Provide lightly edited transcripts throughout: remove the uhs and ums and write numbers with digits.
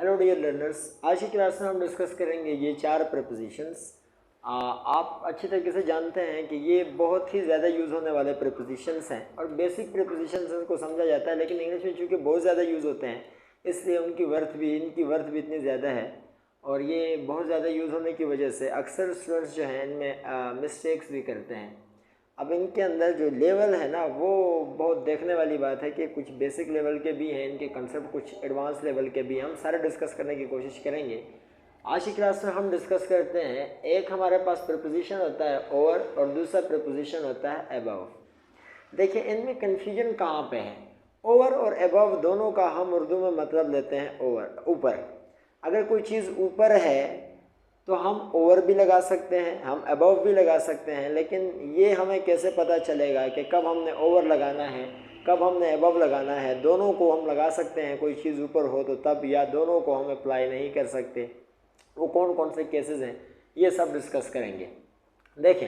Hello dear learners, आज की class में हम डिस्कस करेंगे ये 4 प्रीपोजिशंस। आप अच्छी तरीके से जानते हैं कि ये बहुत ही ज़्यादा यूज़ होने वाले प्रीपोजिशंस हैं और बेसिक प्रीपोजिशंस इनको समझा जाता है, लेकिन इंग्लिश में चूँकि बहुत ज़्यादा यूज़ होते हैं इसलिए इनकी वर्थ भी इतनी ज़्यादा है और ये बहुत ज़्यादा यूज़ होने की वजह से अक्सर स्टूडेंट्स जो हैं इनमें मिस्टेक्स भी करते हैं। अब इनके अंदर जो लेवल है ना वो बहुत देखने वाली बात है कि कुछ बेसिक लेवल के भी हैं इनके कंसेप्ट, कुछ एडवांस लेवल के भी। हम सारे डिस्कस करने की कोशिश करेंगे। आज की क्लास में हम डिस्कस करते हैं, एक हमारे पास प्रीपोजिशन होता है ओवर और दूसरा प्रीपोजिशन होता है अबव। देखिए इनमें कन्फ्यूजन कहाँ पे है। ओवर और अबव दोनों का हम उर्दू में मतलब लेते हैं ओवर, ऊपर। अगर कोई चीज़ ऊपर है तो हम ओवर भी लगा सकते हैं, हम अबव भी लगा सकते हैं, लेकिन ये हमें कैसे पता चलेगा कि कब हमने ओवर लगाना है कब हमने अबव लगाना है। दोनों को हम लगा सकते हैं, कोई चीज़ ऊपर हो तो तब, या दोनों को हम अप्लाई नहीं कर सकते। वो कौन कौन से केसेस हैं ये सब डिस्कस करेंगे। देखें,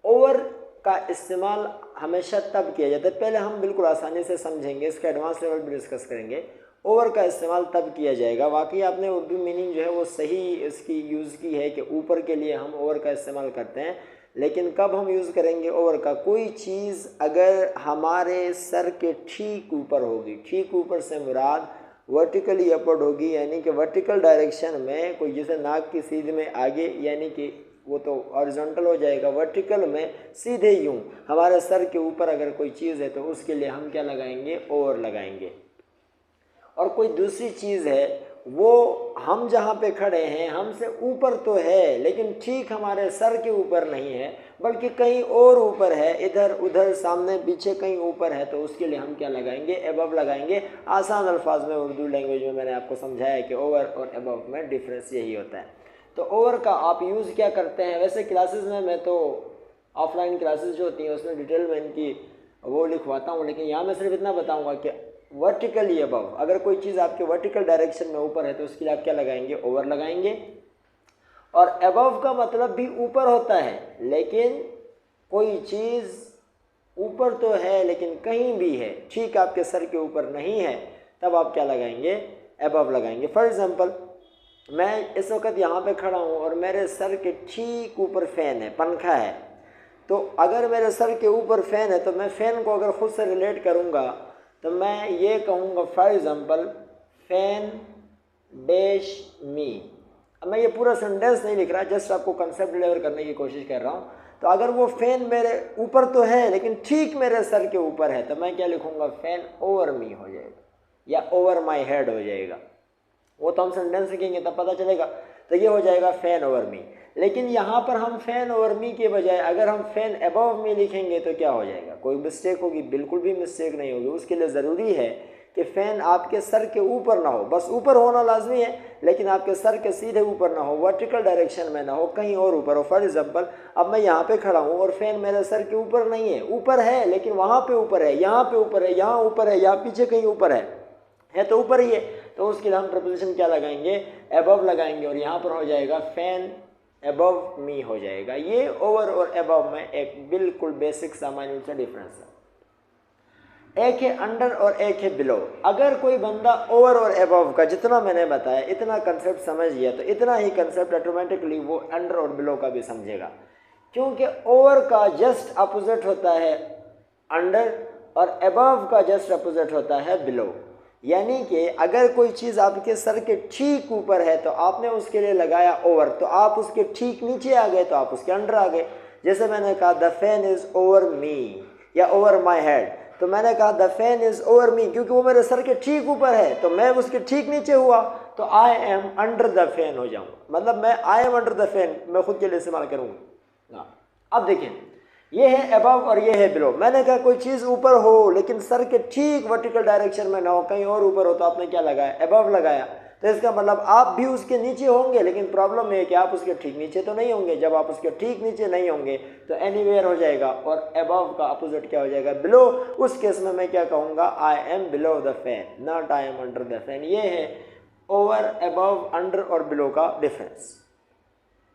ओवर का इस्तेमाल हमेशा तब किया जाता है, पहले हम बिल्कुल आसानी से समझेंगे, इसका एडवांस लेवल भी डिस्कस करेंगे। ओवर का इस्तेमाल तब किया जाएगा, वाकई आपने उर्दू मीनिंग जो है वो सही इसकी यूज़ की है कि ऊपर के लिए हम ओवर का इस्तेमाल करते हैं, लेकिन कब हम यूज़ करेंगे ओवर का? कोई चीज़ अगर हमारे सर के ठीक ऊपर होगी, ठीक ऊपर से मुराद वर्टिकली अपवर्ड होगी, यानी कि वर्टिकल डायरेक्शन में, कोई जैसे नाक की सीध में आगे, यानी कि वो तो हॉरिजॉन्टल हो जाएगा, वर्टिकल में सीधे यूं हमारे सर के ऊपर अगर कोई चीज़ है तो उसके लिए हम क्या लगाएंगे? ओवर लगाएंगे। और कोई दूसरी चीज़ है वो हम जहाँ पे खड़े हैं हमसे ऊपर तो है लेकिन ठीक हमारे सर के ऊपर नहीं है, बल्कि कहीं और ऊपर है, इधर उधर सामने पीछे कहीं ऊपर है, तो उसके लिए हम क्या लगाएंगे? अबव लगाएंगे। आसान अल्फाज में उर्दू लैंग्वेज में मैंने आपको समझाया कि ओवर और अबव में डिफरेंस यही होता है। तो ओवर का आप यूज़ क्या करते हैं? वैसे क्लासेस में मैं तो ऑफलाइन क्लासेस जो होती हैं उसमें डिटेल में इनकी वो लिखवाता हूँ, लेकिन यहाँ मैं सिर्फ इतना बताऊँगा कि वर्टिकली अबव, अगर कोई चीज़ आपके वर्टिकल डायरेक्शन में ऊपर है तो उसके लिए आप क्या लगाएंगे? ओवर लगाएंगे। और अबव का मतलब भी ऊपर होता है, लेकिन कोई चीज़ ऊपर तो है लेकिन कहीं भी है, ठीक आपके सर के ऊपर नहीं है, तब आप क्या लगाएंगे? अबव लगाएंगे। फॉर एग्जाम्पल, मैं इस वक्त यहाँ पे खड़ा हूँ और मेरे सर के ठीक ऊपर फ़ैन है, पंखा है। तो अगर मेरे सर के ऊपर फ़ैन है तो मैं फ़ैन को अगर ख़ुद से रिलेट करूँगा तो मैं ये कहूँगा, फॉर एग्ज़ाम्पल, फैन डैश मी। अब मैं ये पूरा सेंटेंस नहीं लिख रहा, जस्ट आपको कंसेप्ट डिलीवर करने की कोशिश कर रहा हूँ। तो अगर वो फ़ैन मेरे ऊपर तो है लेकिन ठीक मेरे सर के ऊपर है तो मैं क्या लिखूँगा? फैन ओवर मी हो जाएगा या ओवर माई हेड हो जाएगा। वो तो हम सेंटेंस लिखेंगे तब पता चलेगा। तो ये हो जाएगा फैन ओवर मी। लेकिन यहाँ पर हम फैन ओवर मी के बजाय अगर हम फैन अबव मी लिखेंगे तो क्या हो जाएगा? कोई मिस्टेक होगी? बिल्कुल भी मिस्टेक नहीं होगी। उसके लिए ज़रूरी है कि फ़ैन आपके सर के ऊपर ना हो, बस ऊपर होना लाजमी है, लेकिन आपके सर के सीधे ऊपर ना हो, वर्टिकल डायरेक्शन में ना हो, कहीं और ऊपर हो। फॉर एग्जाम्पल, अब मैं यहाँ पे खड़ा हूँ और फ़ैन मेरे सर के ऊपर नहीं है, ऊपर है लेकिन वहाँ पे ऊपर है, यहाँ पे ऊपर है, यहाँ ऊपर है, यहाँ पीछे कहीं ऊपर है तो ऊपर ही है। तो उसके लिए हम प्रपोजिशन क्या लगाएंगे? अबव लगाएंगे, और यहाँ पर हो जाएगा फैन अबव मी हो जाएगा। ये ओवर और अबव में एक बिल्कुल बेसिक सामान्य सा डिफरेंस है। एक है अंडर और एक है बिलो। अगर कोई बंदा ओवर और अबव का जितना मैंने बताया इतना कंसेप्ट समझ गया तो इतना ही कंसेप्ट ऑटोमेटिकली वो अंडर और बिलो का भी समझेगा, क्योंकि ओवर का जस्ट अपोजिट होता है अंडर और अबव का जस्ट अपोजिट होता है बिलो। यानी कि अगर कोई चीज़ आपके सर के ठीक ऊपर है तो आपने उसके लिए लगाया ओवर, तो आप उसके ठीक नीचे आ गए तो आप उसके अंडर आ गए। जैसे मैंने कहा द फैन इज़ ओवर मी या ओवर माई हेड, तो मैंने कहा द फैन इज़ ओवर मी क्योंकि वो मेरे सर के ठीक ऊपर है, तो मैं उसके ठीक नीचे हुआ तो आई एम अंडर द फैन हो जाऊँगा। मतलब मैं आई एम अंडर द फैन मैं खुद के लिए इस्तेमाल करूँगा। अब देखें, ये है अबव और ये है बिलो। मैंने कहा कोई चीज़ ऊपर हो लेकिन सर के ठीक वर्टिकल डायरेक्शन में ना हो, कहीं और ऊपर हो, तो आपने क्या लगाया? अबव लगाया। तो इसका मतलब आप भी उसके नीचे होंगे, लेकिन प्रॉब्लम ये है कि आप उसके ठीक नीचे तो नहीं होंगे। जब आप उसके ठीक नीचे नहीं होंगे तो एनीवेयर हो जाएगा, और अबव का अपोजिट क्या हो जाएगा? बिलो। उस केस में मैं क्या कहूँगा? I am below the fan, not I am under the fan. ये है ओवर, अबव, अंडर और बिलो का डिफरेंस।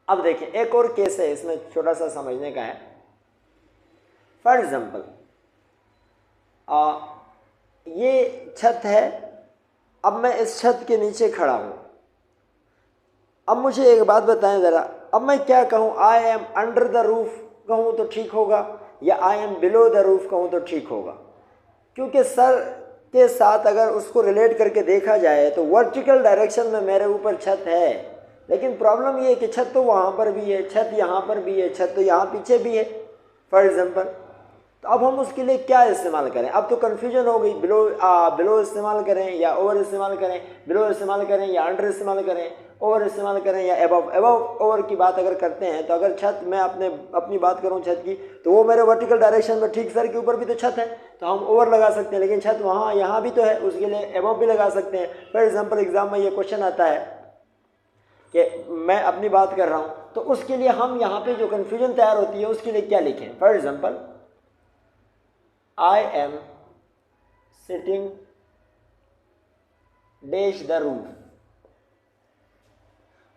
अब देखिए एक और केस है, इसमें छोटा सा समझने का है। फॉर एग्जाम्पल, ये छत है, अब मैं इस छत के नीचे खड़ा हूँ अब मुझे एक बात बताएं ज़रा, अब मैं क्या कहूँ, I am under the roof कहूँ तो ठीक होगा या आई एम बिलो द रूफ कहूँ तो ठीक होगा? क्योंकि सर के साथ अगर उसको रिलेट करके देखा जाए तो वर्टिकल डायरेक्शन में मेरे ऊपर छत है, लेकिन प्रॉब्लम ये है कि छत तो वहाँ पर भी है, छत यहाँ पर भी है, छत तो यहाँ पीछे भी है फॉर एग्जांपल। तो अब हम उसके लिए क्या इस्तेमाल करें? अब तो कन्फ्यूजन हो गई, बिलो इस्तेमाल करें या ओवर इस्तेमाल करें, बिलो इस्तेमाल करें या अंडर इस्तेमाल करें, ओवर इस्तेमाल करें या एबव ओवर की बात अगर करते हैं तो अगर छत, मैं अपनी बात करूं छत की, तो वो मेरे वर्टिकल डायरेक्शन में ठीक सर के ऊपर भी तो छत है, तो हम ओवर लगा सकते हैं, लेकिन छत वहाँ यहाँ भी तो है, उसके लिए एबव भी लगा सकते हैं। फॉर एग्जाम्पल एग्जाम में ये क्वेश्चन आता है कि मैं अपनी बात कर रहा हूँ, तो उसके लिए हम यहाँ पे जो कन्फ्यूजन तैयार होती है उसके लिए क्या लिखें? For example I am sitting dash the roof,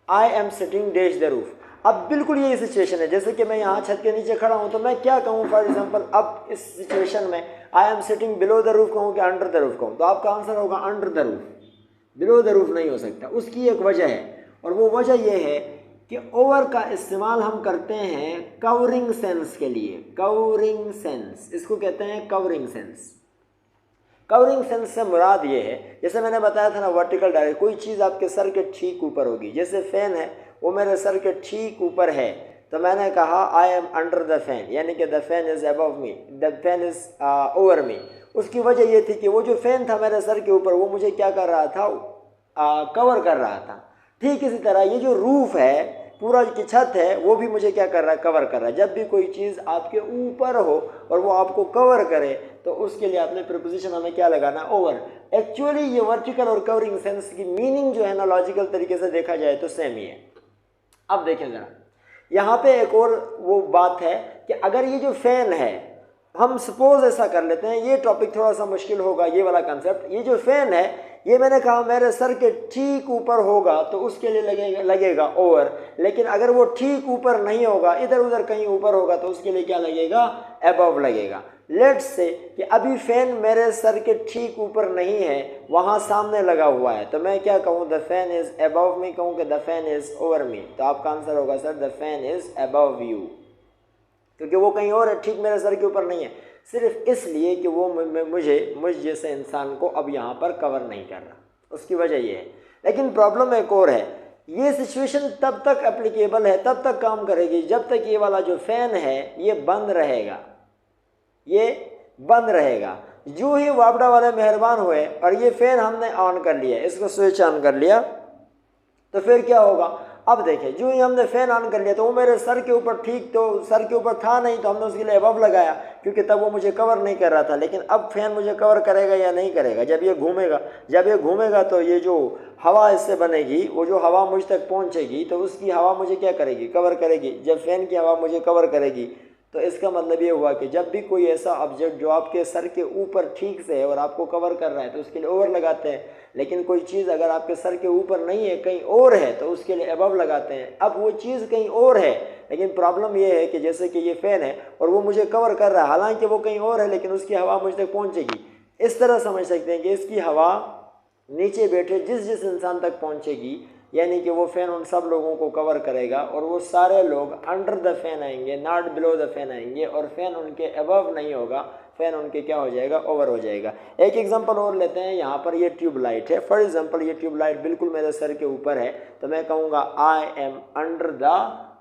I am sitting dash the roof। अब बिल्कुल यही सिचुएशन है, जैसे कि मैं यहाँ छत के नीचे खड़ा हूँ तो मैं क्या कहूँ? फॉर एग्जांपल अब इस सिचुएशन में I am sitting below the roof कहूँ कि अंडर द रूफ कहूँ? तो आपका आंसर होगा under the roof, below the roof नहीं हो सकता। उसकी एक वजह है, और वो वजह ये है कि ओवर का इस्तेमाल हम करते हैं कवरिंग सेंस के लिए। कवरिंग सेंस, इसको कहते हैं कवरिंग सेंस। कवरिंग सेंस से मुराद ये है, जैसे मैंने बताया था ना, वर्टिकल डायरेक्ट, कोई चीज़ आपके सर के ठीक ऊपर होगी, जैसे फैन है वो मेरे सर के ठीक ऊपर है, तो मैंने कहा आई एम अंडर द फैन, यानी कि the fan is above me, the fan is over मी। उसकी वजह ये थी कि वो जो फैन था मेरे सर के ऊपर वो मुझे क्या कर रहा था? कवर कर रहा था। ठीक इसी तरह ये जो रूफ है, पूरा की छत है, वो भी मुझे क्या कर रहा है? कवर कर रहा है। जब भी कोई चीज़ आपके ऊपर हो और वो आपको कवर करे तो उसके लिए आपने प्रीपोजिशन हमें क्या लगाना? ओवर। एक्चुअली ये वर्टिकल और कवरिंग सेंस की मीनिंग जो है ना, लॉजिकल तरीके से देखा जाए तो सेम ही है। अब देखें ज़रा, यहाँ पे एक और वो बात है कि अगर ये जो फैन है, हम सपोज ऐसा कर लेते हैं, ये टॉपिक थोड़ा सा मुश्किल होगा, ये वाला कंसेप्ट, ये जो फैन है ये मैंने कहा मेरे सर के ठीक ऊपर होगा तो उसके लिए लगेगा ओवर, लेकिन अगर वो ठीक ऊपर नहीं होगा, इधर उधर कहीं ऊपर होगा, तो उसके लिए क्या लगेगा? अबव लगेगा। लेट्स से कि अभी फैन मेरे सर के ठीक ऊपर नहीं है, वहाँ सामने लगा हुआ है, तो मैं क्या कहूँ? द फैन इज़ अबव मी कहूँ कि द फैन इज़ ओवर मी? तो आपका आंसर होगा sir the fan is above you, क्योंकि वो कहीं और है, ठीक मेरे सर के ऊपर नहीं है, सिर्फ इसलिए कि वो मुझ जैसे इंसान को अब यहाँ पर कवर नहीं कर रहा, उसकी वजह ये है। लेकिन प्रॉब्लम एक और है, ये सिचुएशन तब तक एप्लीकेबल है, तब तक काम करेगी जब तक ये वाला जो फैन है ये बंद रहेगा, ये बंद रहेगा। जो ही वापडा वाले मेहरबान हुए और ये फैन हमने ऑन कर लिया, इसको स्विच ऑन कर लिया, तो फिर क्या होगा? अब देखिए, जो ही हमने फैन ऑन कर लिया तो वो मेरे सर के ऊपर, ठीक तो सर के ऊपर था नहीं, तो हमने उसके लिए अबव लगाया, क्योंकि तब वो मुझे कवर नहीं कर रहा था। लेकिन अब फैन मुझे कवर करेगा या नहीं करेगा? जब ये घूमेगा, जब ये घूमेगा तो ये जो हवा इससे बनेगी, वो जो हवा मुझ तक पहुंचेगी, तो उसकी हवा मुझे क्या करेगी? कवर करेगी। जब फैन की हवा मुझे कवर करेगी, तो इसका मतलब ये हुआ कि जब भी कोई ऐसा ऑब्जेक्ट जो आपके सर के ऊपर ठीक से है और आपको कवर कर रहा है, तो उसके लिए ओवर लगाते हैं। लेकिन कोई चीज़ अगर आपके सर के ऊपर नहीं है, कहीं और है, तो उसके लिए अबव लगाते हैं। अब वो चीज़ कहीं और है, लेकिन प्रॉब्लम ये है कि जैसे कि ये फैन है और वो मुझे कवर कर रहा है, हालांकि वो कहीं और है, लेकिन उसकी हवा मुझ तक पहुँचेगी। इस तरह समझ सकते हैं कि इसकी हवा नीचे बैठे जिस इंसान तक पहुँचेगी, यानी कि वो फैन उन सब लोगों को कवर करेगा और वो सारे लोग अंडर द फैन आएंगे, नॉट बिलो द फैन आएंगे, और फैन उनके अबव नहीं होगा, फैन उनके क्या हो जाएगा? ओवर हो जाएगा। एक एग्जांपल और लेते हैं, यहाँ पर ये ट्यूबलाइट है। फॉर एग्जांपल ये ट्यूबलाइट बिल्कुल मेरे सर के ऊपर है, तो मैं कहूँगा I am under the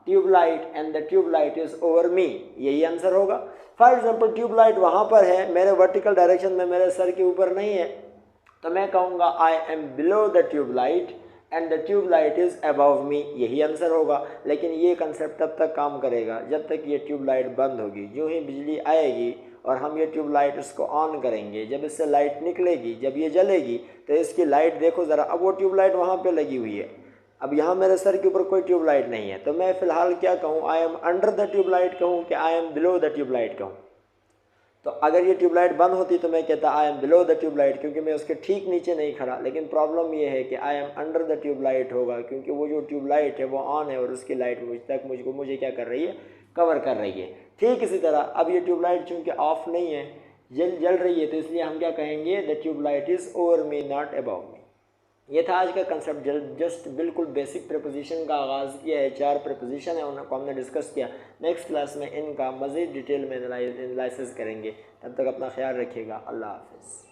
tubelight and the tubelight is over me, यही आंसर होगा। फॉर एग्जाम्पल ट्यूबलाइट वहाँ पर है, मेरे वर्टिकल डायरेक्शन में मेरे सर के ऊपर नहीं है, तो मैं कहूँगा I am below the tubelight and the tubelight is above me, यही आंसर होगा। लेकिन ये कंसेप्ट तब तक काम करेगा जब तक ये ट्यूबलाइट बंद होगी। जो ही बिजली आएगी और हम ये ट्यूबलाइट इसको ऑन करेंगे, जब इससे लाइट निकलेगी, जब ये जलेगी, तो इसकी लाइट देखो ज़रा, अब वो ट्यूबलाइट वहाँ पे लगी हुई है, अब यहाँ मेरे सर के ऊपर कोई ट्यूबलाइट नहीं है, तो मैं फ़िलहाल क्या कहूँ? I am under the tubelight कहूँ कि I am below the tubelight कहूँ? तो अगर ये ट्यूबलाइट बंद होती तो मैं कहता I am below the tubelight, क्योंकि मैं उसके ठीक नीचे नहीं खड़ा। लेकिन प्रॉब्लम ये है कि I am under the tubelight होगा, क्योंकि वो जो ट्यूबलाइट है वो ऑन है और उसकी लाइट मुझे क्या कर रही है? कवर कर रही है। ठीक इसी तरह अब ये ट्यूबलाइट चूँकि ऑफ नहीं है, जल रही है, तो इसलिए हम क्या कहेंगे? The tubelight is over me not above me, ये था आज का कंसेप्ट। जस्ट बिल्कुल बेसिक प्रीपोजिशन का आगाज़ किया है। 4 प्रीपोजिशन है, उनको हमने डिस्कस किया। नेक्स्ट क्लास में इनका मज़ीद डिटेल में एनालिसिस करेंगे। तब तक अपना ख्याल रखिएगा। अल्लाह हाफ़िज़।